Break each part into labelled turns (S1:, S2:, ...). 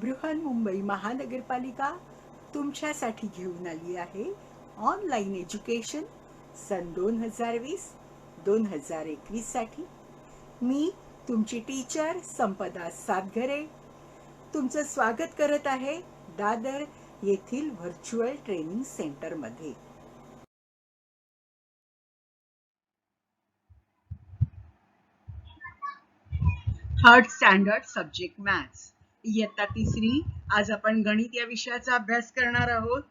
S1: बृहन्मुंबई महानगरपालिका तुमच्यासाठी घेऊन आली आहे ऑनलाईन एज्युकेशन सन 2020-2021 साठी. मी तुमची टीचर संपदा सातघरे तुमचं स्वागत करत आहे दादर येथील व्हर्च्युअल ट्रेनिंग सेंटरमध्ये. थर्ड स्टँडर्ड सब्जेक्ट मॅथ्स, इयत्ता तिसरी. आज आपण गणित या विषयाचा अभ्यास करणार आहोत.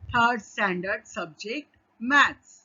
S1: Third standard subject maths.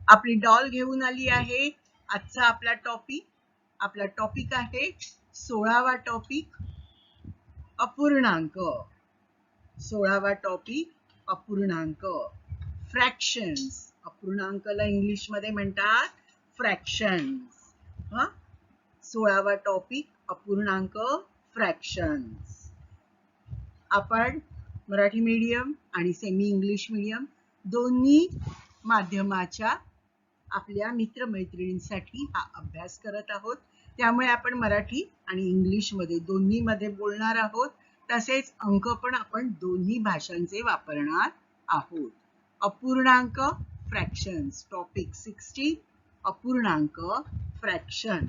S1: आपली डॉल घेऊन आली आहे. आजचा आपला टॉपिक आहे 16वा टॉपिक अपूर्णांक. 16वा टॉपिक अपूर्णांक, फ्रॅक्शन्स. अपूर्णांकाला इंग्लिश मध्ये म्हणतात फ्रॅक्शन्स. 16वा टॉपिक अपूर्णांक, फ्रॅक्शन्स. आपण मराठी मीडियम आणि सेमी इंग्लिश मीडियम दोन्ही माध्यमाच्या आपल्या मित्रमैत्रिणींसाठी हा अभ्यास करत आहोत. त्यामुळे आपण मराठी आणि इंग्लिश मध्ये दोन्ही मध्ये बोलणार आहोत. तसेच अंक पण आपण दोन्ही भाषांचे वापरणार आहोत. अपूर्णांक, फ्रॅक्शन्स, टॉपिक 16 अपूर्णांक, फ्रॅक्शन.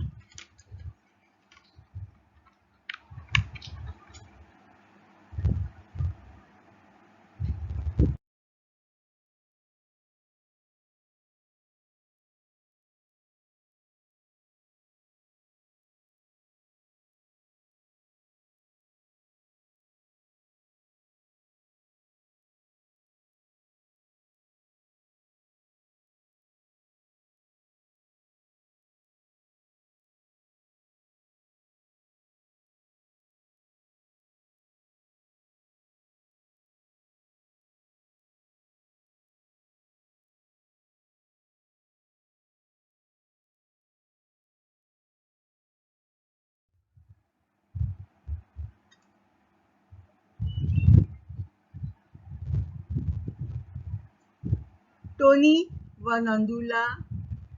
S1: टोनी व नंदूला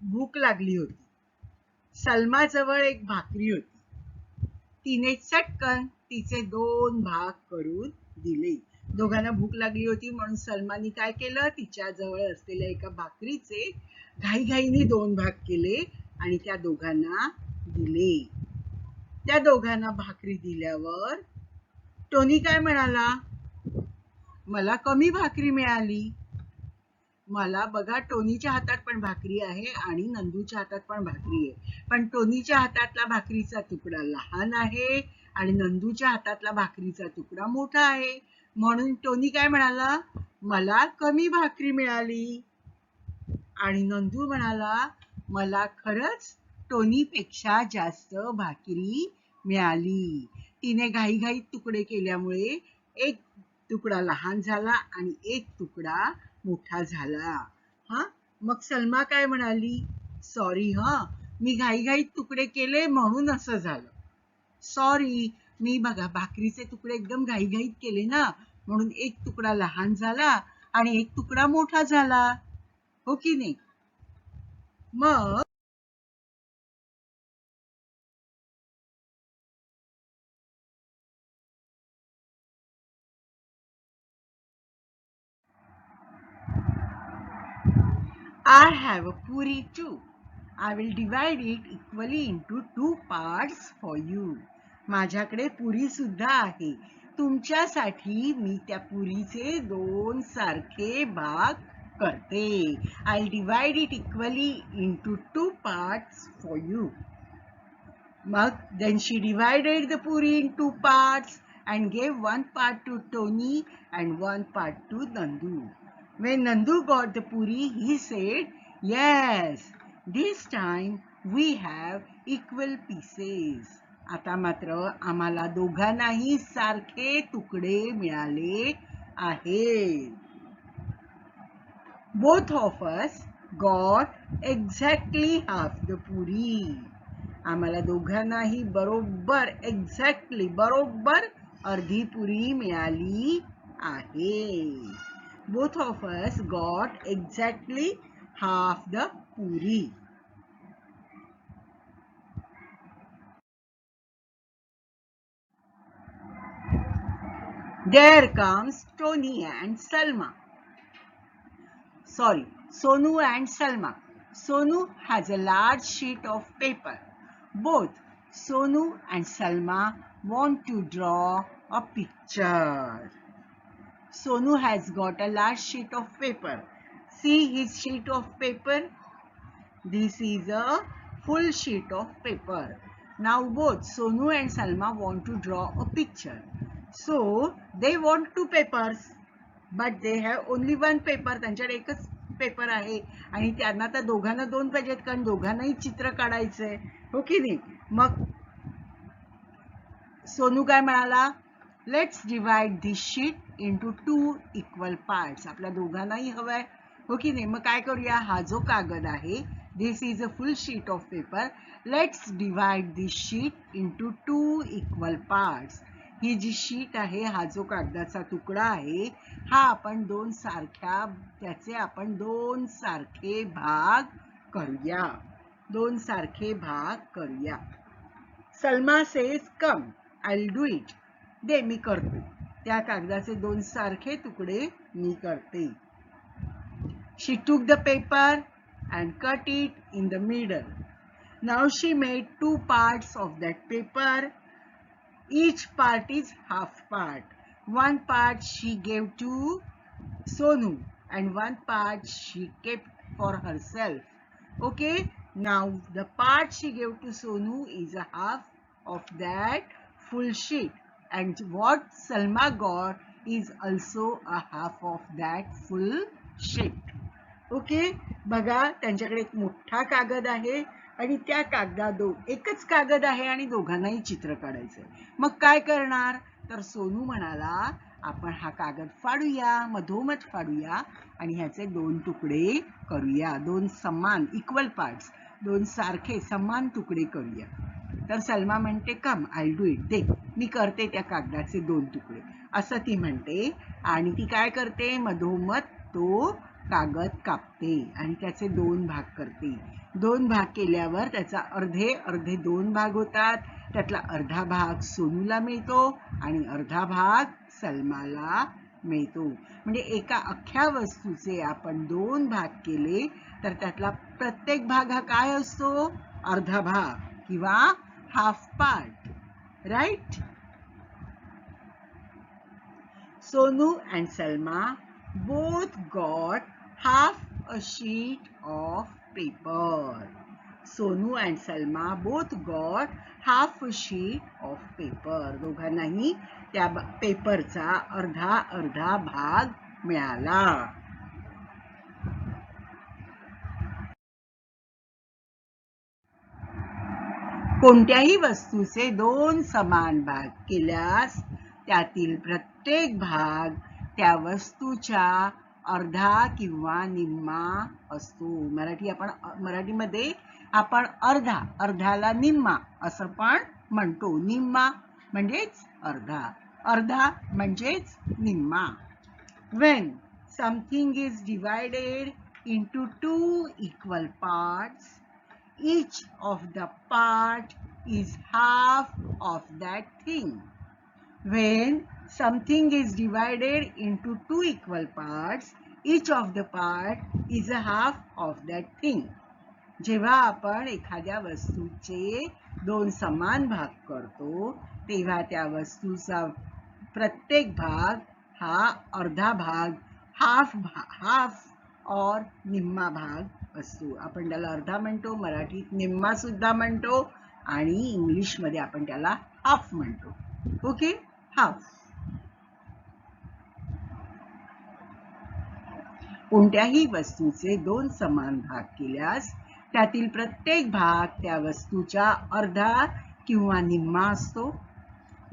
S1: भूक लागली होती. सलमाजवळ एक भाकरी होती. तिने चटकन तिचे 2 भाग करून दिले. दोघांना भूक लागली होती म्हणून सलमानी काय केलं, तिच्या जवळ असलेल्या एका भाकरीचे घाईघाईने 2 भाग केले आणि त्या दोघांना दिले. त्या दोघांना भाकरी दिल्यावर टोनी काय म्हणाला, मला कमी भाकरी मिळाली. मला बघा, टोनीच्या हातात पण भाकरी आहे आणि नंदूच्या हातात पण भाकरी आहे, पण टोनीच्या हातातला भाकरीचा तुकडा लहान आहे आणि नंदूच्या हातातला भाकरीचा तुकडा मोठा आहे. म्हणून टोनी काय म्हणाला, मला कमी भाकरी मिळाली. आणि नंदू म्हणाला, मला खरंच टोनीपेक्षा जास्त भाकरी मिळाली. तिने घाईघाईत तुकडे केल्यामुळे एक तुकडा लहान झाला आणि एक तुकडा मोठा झाला. मग सलमा काय म्हणाली, सॉरी मी घाईघाईत तुकडे केले म्हणून असं झालं. सॉरी, मी बघा भाकरीचे तुकडे एकदम घाईघाईत केले ना, म्हणून एक तुकडा लहान झाला आणि एक तुकडा मोठा झाला. हो की नाही. मग I have a puri too. I will divide it equally into two parts for you. माझ्याकडे पुरी सुद्धा आहे. तुमच्यासाठी मी त्या पुरीचे दोन सारखे भाग करते. I'll divide it equally into two parts for you. Then she divided the puri in two parts and gave one part to Tony and one part to Nandu. When Nandu got the puri, he said, "Yes, this time we have equal pieces." आता मात्र आम्हाला दोघांनाही सारखे तुकडे मिळाले आहेत. Both of us got exactly half the puri. आम्हाला दोघांनाही बरोबर बरोबर अर्धी पुरी मिळाली आहे. Both of us got exactly half the puri. There comes Tony and Salma. Sonu and Salma. Sonu has a large sheet of paper. Both Sonu and Salma want to draw a picture. Sonu has got a large sheet of paper. See his sheet of paper. This is a full sheet of paper. Now both Sonu and Salma want to draw a picture. So they want two papers. But they have only one paper. त्यांच्याकडे एकच paper आहे आणि त्यांना तर दोघांना दोन पाहिजेत कारण दोघांनाही चित्र काढायचंय. हो की नाही? मग सोनू काय म्हणाला, let's divide this sheet into two equal parts. आपल्या दोघांनाही हवंय. हो की नाही? मग काय करूया, हा जो कागद आहे, this is a full sheet of paper. Let's divide this sheet into two equal parts. ही जी शीट आहे, हा जो कागदाचा तुकडा आहे, हा आपण त्याचे आपण दोन सारखे भाग करूया. Salma says come, I do it. दे, मी करते. त्या कागदाचे दोन सारखे तुकडे मी करते. She took the paper and cut it in the middle. Now she made two parts of that paper. Each part is half part. One part she gave to Sonu and one part she kept for herself. Okay, now the part she gave to Sonu is a half of that full sheet, and what Salma got is also a half of that full sheet. Okay, बघा त्यांच्याकडे एक मोठा कागद आहे आणि त्या एकच कागद आहे आणि दोघांनाही चित्र काढायचंय. मग काय करणार, तर सोनू म्हणाला, आपण हा कागद फाडूया, मधोमध फाडूया आणि ह्याचे दोन तुकडे करूया. दोन समान इक्वल पार्ट्स, दोन सारखे समान तुकडे करूया. तर सलमा म्हणते, कम, आय डू इट. दे, मी करते त्या कागदाचे दोन तुकडे, असं ती म्हणते. आणि ती काय करते, मधोमध तो कागद कापते आणि त्याचे दोन भाग करते. दोन भाग केल्यावर त्याचा अर्धे दोन भाग होतात. त्यातला अर्धा भाग सोनूला मिळतो आणि अर्धा भाग सलमाला मिळतो. म्हणजे एका अख्ख्या वस्तूचे आपण दोन भाग केले तर त्यातला प्रत्येक भाग हा काय असतो, अर्धा भाग किंवा half part. Right? Sonu and Salma both got half a sheet of paper. Sonu and Salma both got half a sheet of paper. दोघांनाही त्या पेपरचा अर्धा भाग मिळाला. कोणत्याही वस्तूचे दोन समान भाग केल्यास त्यातील प्रत्येक भाग त्या वस्तूच्या अर्धा किंवा निम्मा असतो. मराठीमध्ये आपण अर्ध्याला निम्मा असं पण म्हणतो. निम्मा म्हणजेच अर्धा म्हणजेच निम्मा. When something is divided into two equal parts. Each of the part is half of that thing. When something is divided into two equal parts, each of the part is a half of that thing. जेव्हा आपण एखाद्या वस्तूचे दोन समान भाग करतो तेव्हा त्या वस्तूचा प्रत्येक भाग हा अर्धा भाग हाफ और निम्मा भाग असतो. आपण त्याला अर्धा म्हणतो, मराठीत निम्मा सुद्धा म्हणतो आणि इंग्लिश मध्ये आपण त्याला हाफ म्हणतो. Okay, half. कोणत्याही वस्तूचे दोन समान भाग केल्यास त्यातील प्रत्येक भाग त्या वस्तूच्या अर्धा किंवा निम्मा असतो.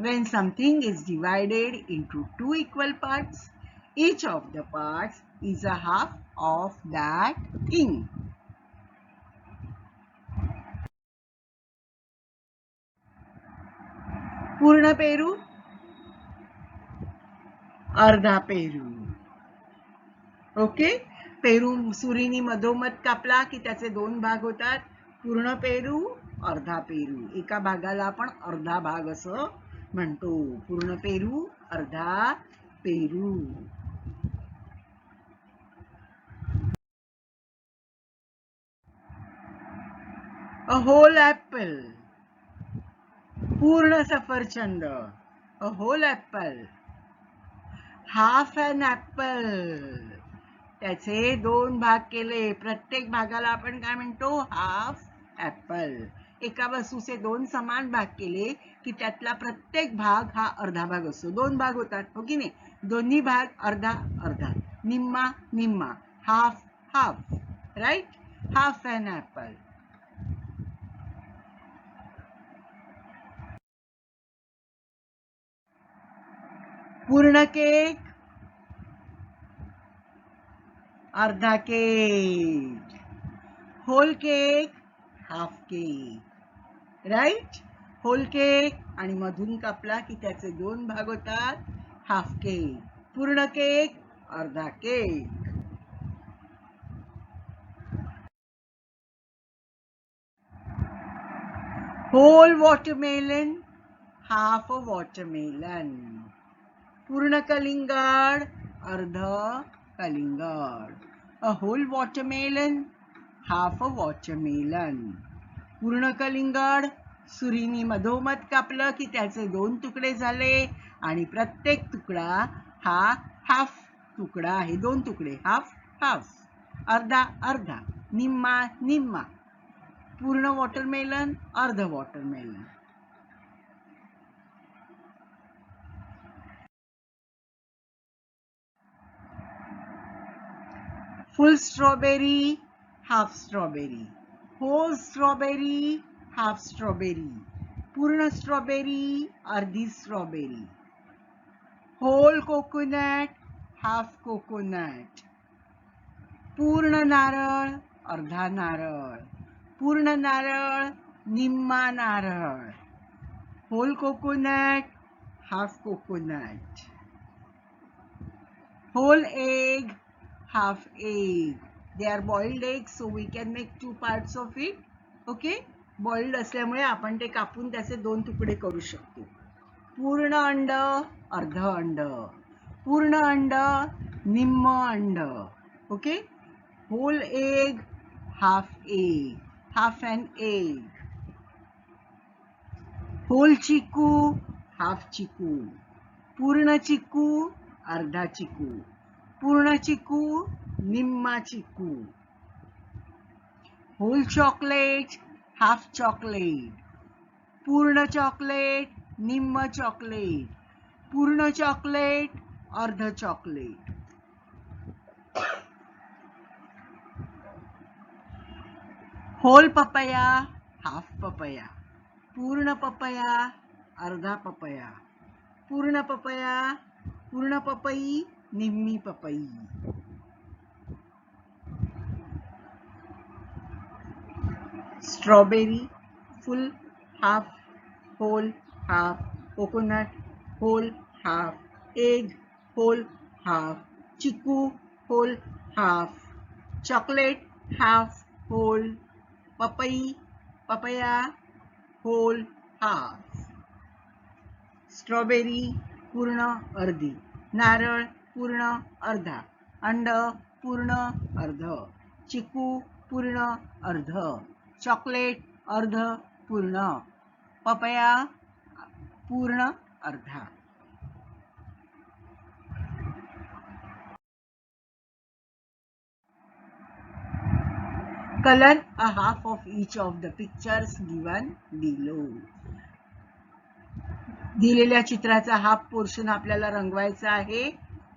S1: When something is divided into two equal parts, each of the parts is a half of that thing. पूर्ण पेरू, अर्धा पेरू. ओके, पेरू सुरीनी मधोमध कापला की त्याचे दोन भाग होतात. पूर्ण पेरू, अर्धा पेरू. एका भागाला आपण अर्धा भाग असं म्हणतो. पूर्ण पेरू, अर्धा पेरू. A whole apple. पूर्ण सफरचंद. A whole apple. Half an apple. त्याचे दोन भाग केले. प्रत्येक भागाला आपण काय म्हणतो? Half apple. एका वस्तूचे दोन समान भाग केले की त्यातला प्रत्येक भाग हा अर्धा भाग असतो. दोन भाग होतात, हो की नाही? दोन्ही भाग अर्धा अर्धा, निम्मा निम्मा, half half. Right? Half an apple. पूर्ण केक, अर्धा cake. Whole cake, half cake. Right? Whole cake आणि मधून कापला की त्याचे दोन भाग होतात. हाफ केक. पूर्ण केक, अर्धा cake. Whole watermelon, half watermelon. पूर्ण कलिंगड, अर्ध कलिंगड. A whole watermelon, half a watermelon. पूर्ण कलिंगड सुरीनी मधोमध कापलं की त्याचे दोन तुकडे झाले आणि प्रत्येक तुकडा हा हाफ तुकडा आहे. दोन तुकडे, हाफ हाफ. अर्धा अर्धा, निम्मा निम्मा. पूर्ण वॉटरमेलन, अर्ध watermelon. Full strawberry, half strawberry. Whole strawberry, half strawberry. पूर्ण strawberry, अर्धी strawberry. Whole coconut, half coconut. पूर्ण नारळ, अर्धा नारळ. पूर्ण नारळ, निम्मा नारळ. Whole coconut, half coconut. Whole egg, half egg. They are boiled eggs, so we can make two parts of it. Okay? Boiled असल्यामुळे आपण ते कापून त्याचे दोन तुकडे करू शकतो. पूर्ण अंड, अर्ध अंड. पूर्ण अंड, निम्म अंड. Okay? Whole egg, half egg. Half an egg. Whole chikoo, half chikoo. पूर्ण चिकू, अर्धा चिकू. पूर्ण चिकू, निम्मा चिकू. Whole chocolate, half chocolate. पूर्ण चॉकलेट, निम्म चॉकलेट. पूर्ण चॉकलेट, अर्ध chocolate. Whole papaya, half papaya. पूर्ण पपया, अर्धा पपया. पूर्ण पपया, पूर्ण पपई, निम्मी पपई. Strawberry, full, half, whole, half. Coconut, whole, half. Egg, whole, half. Chiku, whole, half. chocolate half whole, papaya whole half, strawberry पूर्ण अर्धी, नारळ पूर्ण अर्धा, अंड पूर्ण अर्ध, चिकू पूर्ण अर्ध, चॉकलेट अर्ध पूर्ण, पपया पूर्ण अर्धा. Color a half of each of the pictures given below. दिलेल्या चित्राचा हाफ पोर्शन आपल्याला रंगवायचा आहे.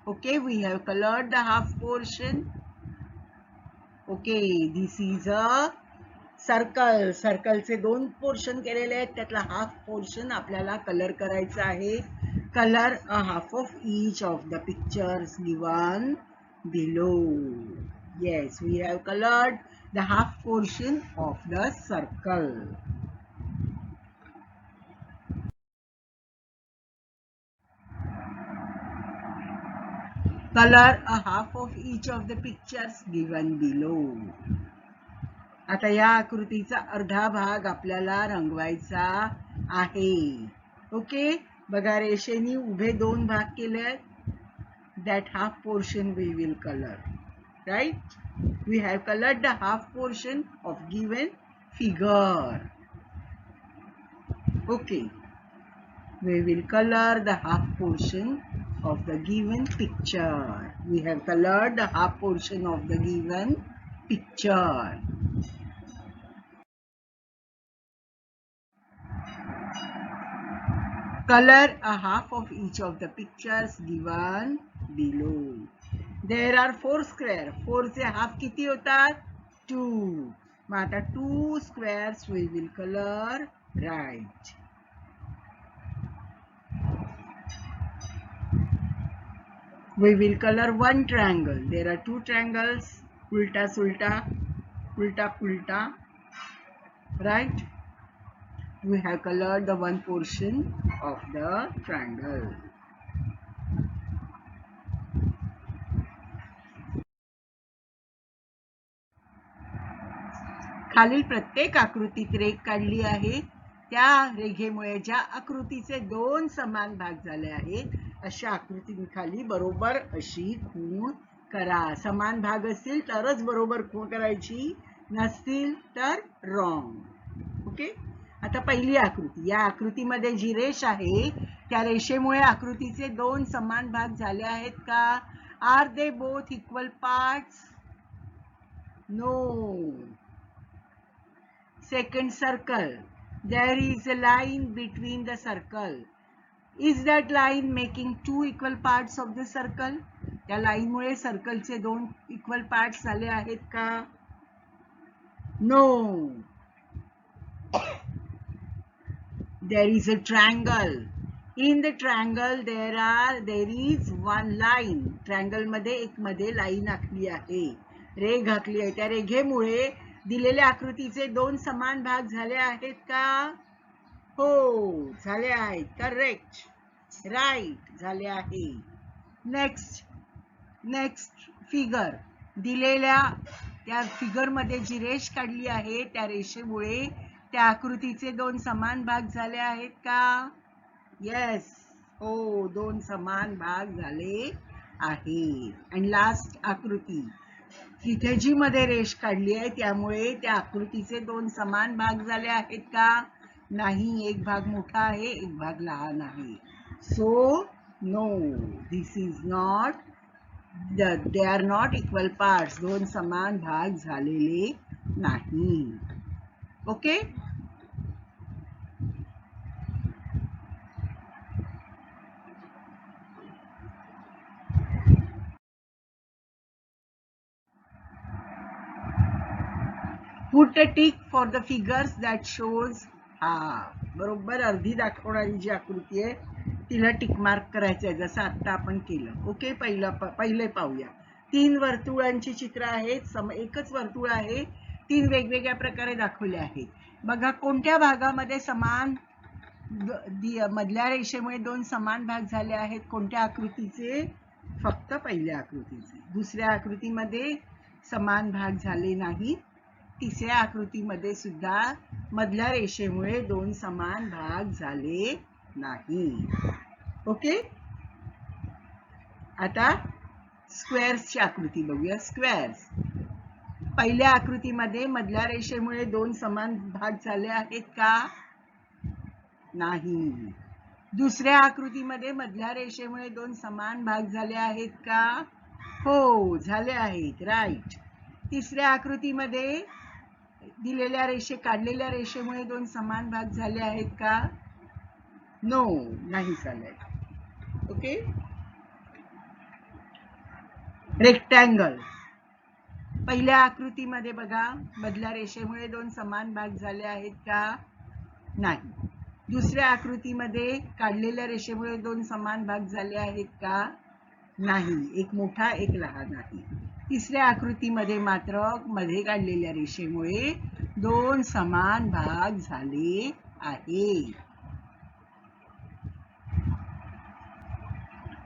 S1: Okay, we have coloured the half portion. Okay, this is a circle. सर्कलचे दोन पोर्शन केलेले आहेत, त्यातला हाफ पोर्शन आपल्याला कलर करायचा आहे. Colour a half of each of the pictures given below. Yes, we have coloured the half portion of the circle. Color a half of each of the pictures given below. आता या आकृतीचा अर्धा भाग आपल्याला रंगवायचा आहे. ओके, बघा रेषेने उभे दोन भाग केले आहेत. That half portion we will color. Right? We have colored the half portion of given figure. Okay. We will color the half portion of the given picture. We have colored the half portion of the given picture. Color a half of each of the pictures given below. There are 4 squares. 4 चे half किती होतात? 2. मग आता 2 squares we will color right. We will color one triangle. There are 2 triangles. Ulta sulta, ulta pulta. Right? We have colored the one portion of the triangle. खालील प्रत्येक आकृतीत रेघ काढली आहे. त्या रेघेमुळे ज्या आकृतीचे दोन समान भाग झाले आहेत अशा आकृतीखाली बरोबर अशी खूण करा. समान भाग असतील तरच बरोबर खूण करायची, नसतील तर रॉंग. ओके, आता पहिली आकृती. या आकृतीमध्ये जी रेष आहे त्या रेषेमुळे आकृतीचे दोन समान भाग झाले आहेत का? Are they both equal parts? No. Second circle. There is a line between the circle. Is that line making two equal parts of the circle? त्या लाईन मुळे सर्कलचे दोन इक्वल पार्ट्स झाले आहेत का? No. There is a triangle. In the triangle there is one line. Triangle मध्ये एक मध्ये line आखली आहे, रेघ आखली आहे. त्या रेघेमुळे दिलेल्या आकृतीचे दोन समान भाग झाले आहेत का? हो, झाले आहेत. करेक्ट, राईट, झाले आहे. Next figure. दिलेल्या त्या फिगर मध्ये जी रेष काढली आहे त्या रेषेमुळे त्या आकृतीचे दोन समान भाग झाले आहेत का? येस, हो, दोन समान भाग झाले आहेत. अँड लास्ट आकृती. तिथे जी मध्ये रेष काढली आहे त्यामुळे त्या आकृतीचे दोन समान भाग झाले आहेत का? नाही, एक भाग मोठा आहे, एक भाग लहान आहे. So no, this is not, they are not equal parts. दोन समान भाग झालेले नाही. Okay, put a tick for the figures that shows half. बरोबर अर्धी दाखवणारी जी आकृती आहे तिला टिक मार्क करायचं आहे, जसं आता आपण केलं. ओके, पहिले पाहूया. 3 वर्तुळांची चित्र आहेत. एकच वर्तुळ आहे, 3 वेगवेगळ्या प्रकारे दाखवले आहेत. बघा कोणत्या भागामध्ये समान मधल्या रेषेमुळे दोन समान भाग झाले आहेत. कोणत्या आकृतीचे? फक्त पहिल्या आकृतीचे. दुसऱ्या आकृतीमध्ये समान भाग झाले नाहीत. तिसऱ्या आकृतीमध्ये सुद्धा मधल्या रेषेमुळे 2 समान भाग झाले नाही. ओके. आता स्क्वेअर्सची आकृती बघूया. स्क्वेअर्स. पहिल्या आकृतीमध्ये मधल्या रेषेमुळे 2 समान भाग झाले आहेत का? नाही. दुसऱ्या आकृतीमध्ये मधल्या रेषेमुळे 2 समान भाग झाले आहेत का? हो, झाले आहेत. राईट. तिसऱ्या आकृतीमध्ये दिलेल्या काढलेल्या रेषेमुळे 2 समान भाग झाले आहेत का? नो, नाही झाले. ओके. रेक्टँगल. पहिल्या आकृतीमध्ये बघा, मधल्या रेषेमुळे 2 समान भाग झाले आहेत का? नाही. दुसऱ्या आकृतीमध्ये काढलेल्या रेषेमुळे 2 समान भाग झाले आहेत का? नाही. एक मोठा, एक लहान आहे. तिसऱ्या आकृतीमध्ये मात्र मध्ये काढलेल्या रेषेमुळे 2 समान भाग झाले आहेत.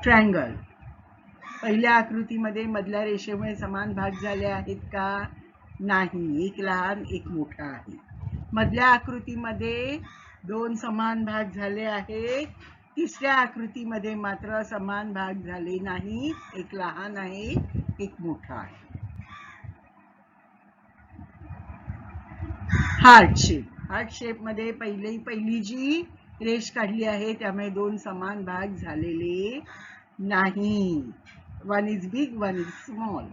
S1: ट्रायंगल. पहिल्या आकृतीमध्ये मधल्या रेषेमुळे समान भाग झाले आहेत का? नाही. एक लहान, एक मोठा आहे. मधल्या आकृतीमध्ये 2 समान भाग झाले आहेत. तिसऱ्या आकृतीमध्ये मात्र समान भाग झाले नाही. एक लहान आहे, एक मोठा आहे. Heart shape. हार्ट शेप मध्ये पहिली जी रेष काढली आहे त्यामुळे 2 समान भाग झालेले नाही. One is big, one is small.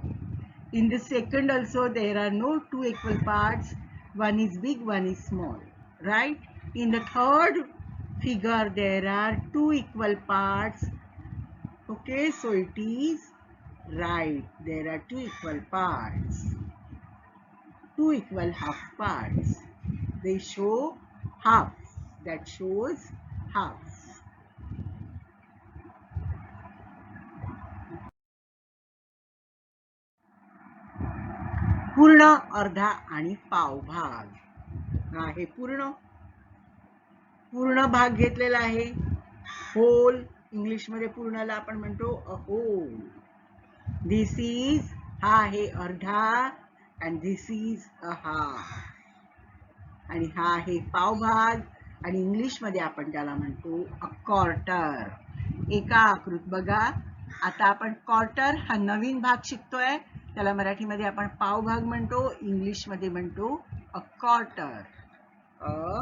S1: In the second also there are no 2 equal parts. One is big, one is small. Right? In the third figure there are 2 equal parts. Okay, so it is right. There are 2 equal parts. 2 equal half parts. They show half. That shows half. पूर्ण, अर्धा आणि पाव भाग. हा आहे पूर्ण भाग घेतलेला आहे. होल. इंग्लिश मध्ये पूर्णला आपण म्हणतो अ होल. दिस इज, हा आहे अर्धा, and this is a half. आणि हा आहे पाव भाग, आणि इंग्लिश मध्ये आपण त्याला म्हणतो अ क्वार्टर. एका आकृती बघा, आता आपण क्वार्टर हा नवीन भाग शिकतोय. त्याला मराठीमध्ये आपण पाव भाग म्हणतो, इंग्लिश मध्ये म्हणतो अ क्वार्टर. A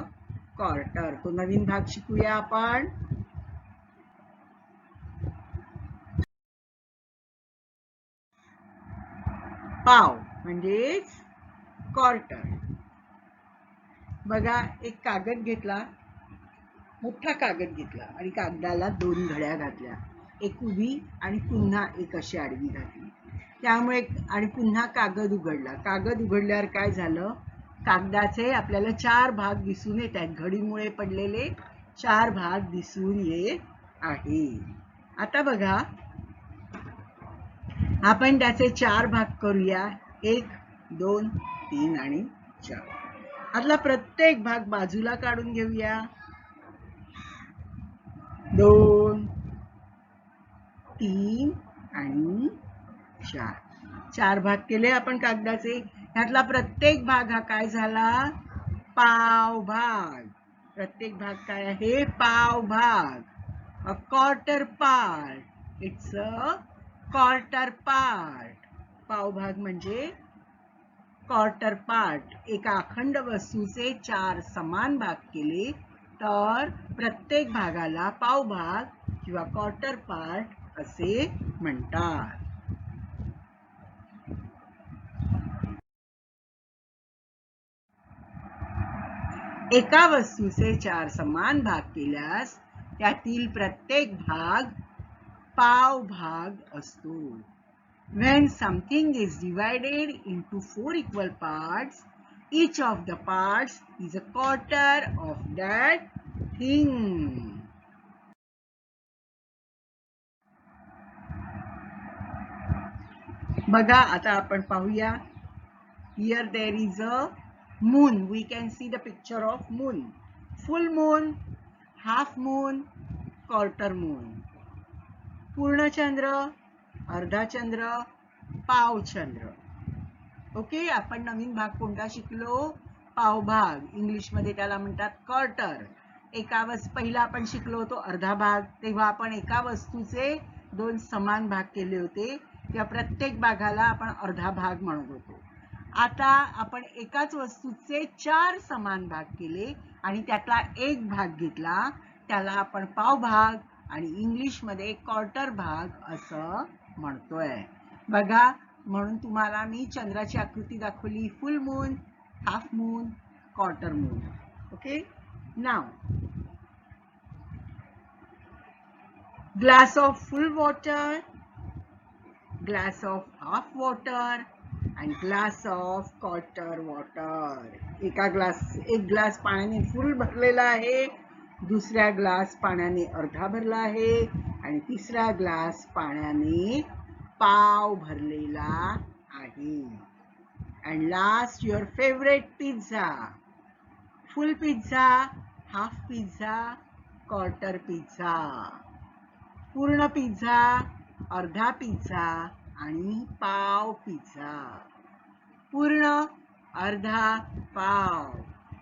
S1: quarter. तो नवीन भाग शिकूया आपण. पाव म्हणजेच क्वार्टर. बघा, एक कागद घेतला, मोठा कागद घेतला आणि कागदाला 2 घड्या घातल्या. एक उभी आणि पुन्हा एक अशी आडवी घातली. त्यामुळे आणि पुन्हा कागद उघडला. कागद उघडल्यावर काय झालं? कागदाचे आपल्याला 4 भाग दिसून येत आहेत. घडीमुळे पडलेले 4 भाग दिसून येत आहे. आता बघा, आपण त्याचे 4 भाग करूया. 1, 2, 3 आणि 4. आतला प्रत्येक भाग बाजूला काढून घेऊया. 2, 3 आणि 4. 4 भाग केले आपण कागदाचे. ह्यातला प्रत्येक भाग हा काय झाला? पाव भाग. प्रत्येक भाग काय आहे? पाव भाग. A quarter part. It's a quarter part. पाव भाग म्हणजे क्वार्टर पार्ट. एका अखंड वस्तूचे 4 समान भाग केले तर प्रत्येक भागाला पाव भाग किंवा क्वार्टर पार्ट असे म्हणतात. एका वस्तूचे 4 समान भाग केल्यास त्यातील प्रत्येक भाग पाव भाग असतो. When something is divided into 4 equal parts, each of the parts is a quarter of that thing. बघा, आता आपण पाहूया. Here there is a moon. We can see the picture of moon. Full moon, half moon, quarter moon. पूर्ण चंद्र, अर्धा चंद्र, पाव चंद्र. Okay, आपण नवीन भाग कोणता शिकलो? पावभाग. इंग्लिशमध्ये त्याला म्हणतात क्वार्टर. पहिला आपण शिकलो होतो अर्धा भाग. तेव्हा आपण एका वस्तूचे 2 समान भाग केले होते. त्या प्रत्येक भागाला आपण अर्धा भाग म्हणत होतो. आता आपण एकाच वस्तूचे 4 समान भाग केले आणि त्यातला एक भाग घेतला. त्याला आपण पावभाग आणि इंग्लिशमध्ये क्वार्टर भाग असं म्हणतोय. बघा, म्हणून तुम्हाला मी चंद्राची आकृती दाखवली. फुल moon, half moon, quarter moon. Okay, now glass of full water, glass of half water and glass of quarter water. एक ग्लास पाण्याने फुल भरलेला आहे, दुसरा ग्लास पाण्याने अर्धा भरला आहे आणि तिसरा ग्लास पाण्याने पाव भरलेला आहे. And last, your favorite pizza. Full pizza, half pizza, quarter pizza. पूर्ण पिझ्झा, अर्धा पिझ्झा आणि पाव पिझ्झा. पूर्ण, अर्धा, पाव.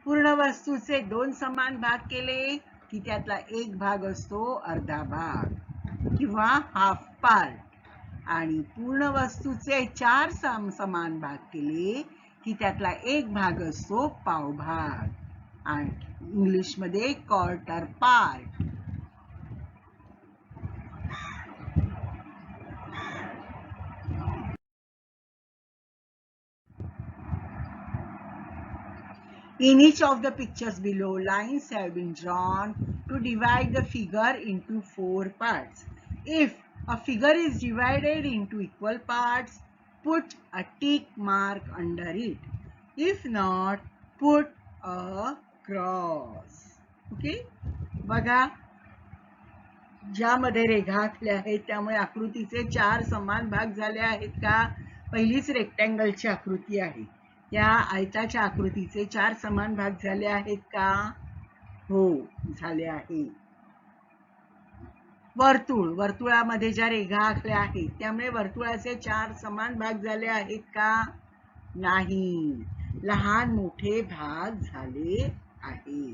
S1: पूर्ण वस्तूचे 2 समान भाग केले की त्यातला एक भाग असतो अर्धा भाग किंवा हाफ पार्ट आणि पूर्ण वस्तूचे 4 समान भाग केले की त्यातला एक भाग असतो पाव भाग आणि इंग्लिशमध्ये quarter part. In each of the pictures below, lines have been drawn to divide the figure into 4 parts. If a figure is divided into equal parts, put a tick mark under it. If not, put a cross. Okay? बघा, ज्यामध्ये रेघा आखल्या आहेत त्यामुळे आकृतीचे 4 समान भाग झाले आहेत का? पहिलीच रेक्टँगलची आकृती आहे. या आयताच्या आकृतीचे 4 समान भाग झाले आहेत का? हो, झाले आहे. वर्तुळ, वर्तुळामध्ये ज्या रेघा आखल्या आहेत त्यामुळे वर्तुळाचे 4 समान भाग झाले आहेत का? नाही, लहान मोठे भाग झाले आहे.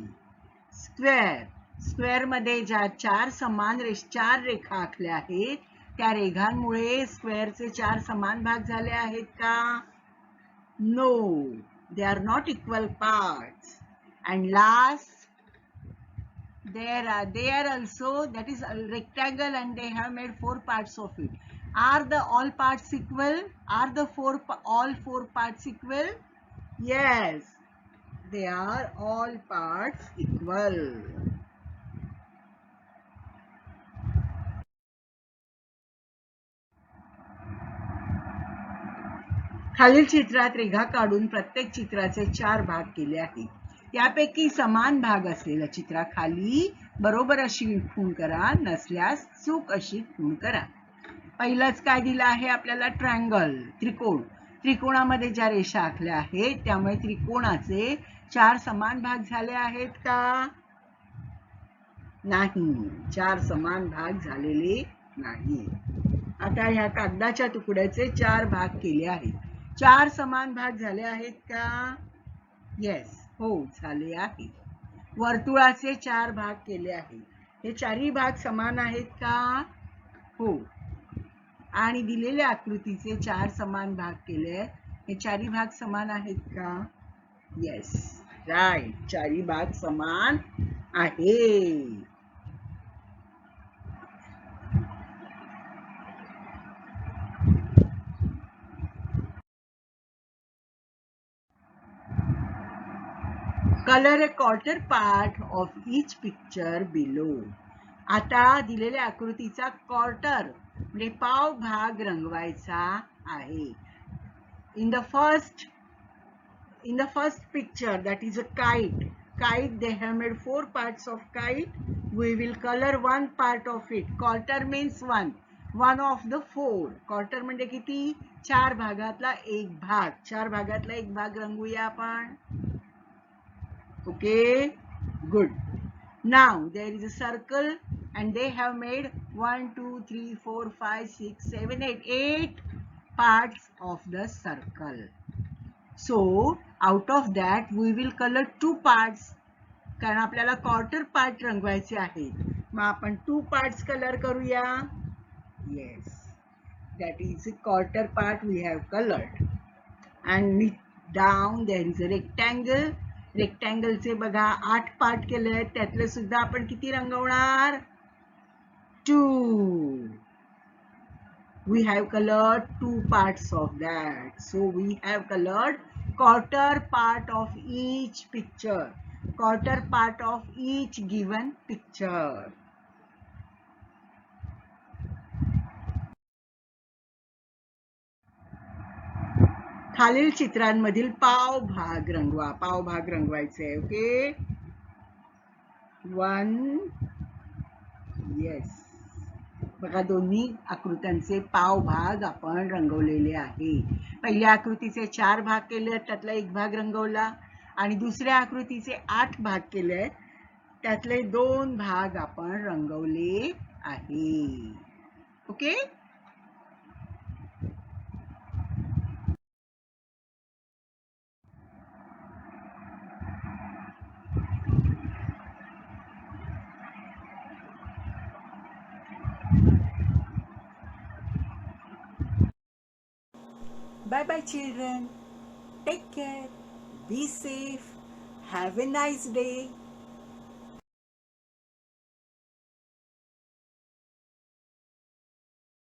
S1: स्क्वेअर, स्क्वेअर मध्ये ज्या 4 रेखा आखल्या आहेत त्या रेघांमुळे स्क्वेअरचे 4 समान भाग झाले आहेत का? No, they are not equal parts. And last, they are also, that is a rectangle and they have made 4 parts of it. Are the all parts equal? Are the all 4 parts equal? Yes, they are all parts equal. खालील चित्रात रेघा काढून प्रत्येक चित्राचे 4 भाग केले आहेत. यापैकी समान भाग असलेल्या चित्राखाली बरोबर अशी खूण करा, नसल्यास चूक अशी खूण करा. पहिलंच काय दिलं आहे आपल्याला? ट्रायंगल, त्रिकोण. त्रिकोणामध्ये ज्या रेषा आखल्या आहेत त्यामुळे त्रिकोणाचे 4 समान भाग झाले आहेत का? नाही, 4 समान भाग झालेले नाही. आता ह्या कागदाच्या तुकड्याचे 4 भाग केले आहेत. 4 समान भाग झाले आहेत का? येस, हो, झाले आहे. वर्तुळाचे 4 भाग केले आहेत. हे 4ही भाग समान आहेत का? हो. आणि दिलेल्या आकृतीचे 4 समान भाग केले आहेत. हे 4ही भाग समान आहेत का? येस, राईट, 4ही भाग समान आहे. Color a quarter part of each picture below. आता दिलेल्या आकृतीचा क्वार्टर म्हणजे पाव भाग रंगवायचा आहे. In the first picture, that is a kite. They have made 4 parts of kite. We will color one part of it. Quarter means one of the 4. Quarter म्हणजे किती? 4 भागातला एक भाग. 4 भागातला एक भाग रंगूया आपण. Okay, good. Now there is a circle and they have made 1, 2, 3, 4, 5, 6, 7, 8 parts of the circle. So out of that we will color two parts, कारण आपल्याला क्वार्टर पार्ट रंगवायचे आहेत. मग आपण टू पार्ट्स कलर करूया. Yes, that is a quarter part we have colored. And down there is a rectangle. rectangle चे बघा 8 part केले आहेत, त्यातले सुद्धा आपण किती रंगवणार? 2. We have colored two parts of that. So we have colored quarter part of each picture, quarter part of each given picture. खालील चित्रांमधील पाव भाग रंगवा. पाव भाग रंगवायचे. ओके, 1. येस, बघा दोन्ही आकृत्यांचे पाव भाग आपण रंगवलेले आहे. पहिल्या आकृतीचे 4 भाग केले, त्यातला एक भाग रंगवला, आणि दुसऱ्या आकृतीचे 8 भाग केले, त्यातले 2 भाग आपण रंगवले आहे. Okay, bye bye children, take care, be safe, have a nice day.